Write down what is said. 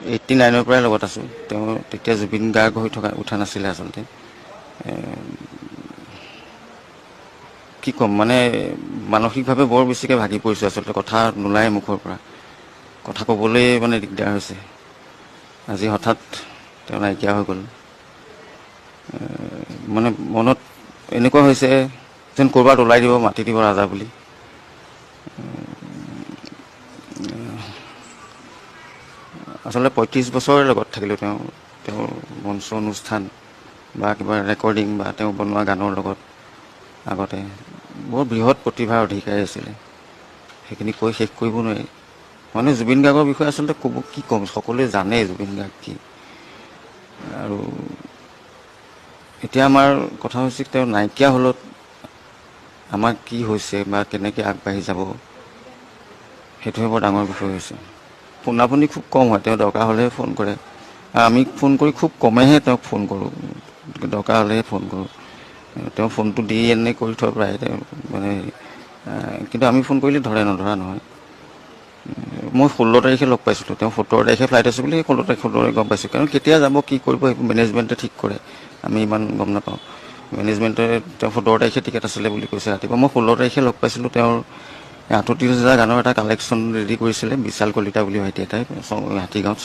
89ৰ পৰাই লগত আছোঁ। তেওঁ তেতিয়া জুবিন গাৰ্গ হৈ উঠা নাছিলে আচলতে। কি ক'ম মানে মানসিকভাৱে বৰ বেছিকৈ ভাগি পৰিছোঁ আচলতে, কথা নোলায় মুখৰ পৰা, কথা ক'বলৈ মানে দিগদাৰ হৈছে। আজি হঠাৎ তেওঁ নাইকিয়া হৈ গ'ল। মানে মনত এনেকুৱা হৈছে যেন ক'ৰবাত ওলাই দিব, মাতি দিব ৰাজা বুলি। আচলতে 35 বছৰৰ লগত থাকিলোঁ তেওঁৰ মঞ্চ অনুষ্ঠান বা কিবা ৰেকৰ্ডিং বা তেওঁ বনোৱা গানৰ লগত। আগতে বৰ বৃহৎ প্ৰতিভাৰ অধিকাৰী আছিলে, সেইখিনি কৈ শেষ কৰিব নোৱাৰি। মানে জুবিন গাৰ্গৰ বিষয়ে আচলতে কি ক'ম, সকলোৱে জানে জুবিন গাৰ্গ কি। আৰু এতিয়া আমাৰ কথা হৈছে তেওঁ নাইকিয়া হ'লত আমাৰ কি হৈছে বা কেনেকৈ আগবাঢ়ি যাব, সেইটোহে বৰ ডাঙৰ বিষয় হৈছে। ফোন আপুনি খুব কম হয়, তেওঁ দৰকাৰ হ'লেহে ফোন কৰে। আমি ফোন কৰি খুব কমেহে তেওঁক ফোন কৰোঁ, দৰকাৰ হ'লেহে ফোন কৰোঁ। তেওঁ ফোনটো দি এনে কৰি থৈ প্ৰায় তেওঁ মানে, কিন্তু আমি ফোন কৰিলে ধৰা নহয়। মই 16 তাৰিখে লগ পাইছিলোঁ, তেওঁ 17 তাৰিখে ফ্লাইট আছে বুলি 16 তাৰিখে গম পাইছোঁ। কাৰণ কেতিয়া যাব কি কৰিব সেইবোৰ মেনেজমেণ্টে ঠিক কৰে, আমি ইমান গম নাপাওঁ। মেনেজমেণ্টে তেওঁ 17 তাৰিখে টিকেট আছিলে বুলি কৈছে ৰাতিপুৱা। মই 16 তাৰিখে লগ পাইছিলোঁ। তেওঁৰ 38,000 গানৰ এটা কালেকশ্যন ৰেডি কৰিছিলে বিশাল কলিতা বুলি ভাইটি এটাই, হাতীগাঁৱত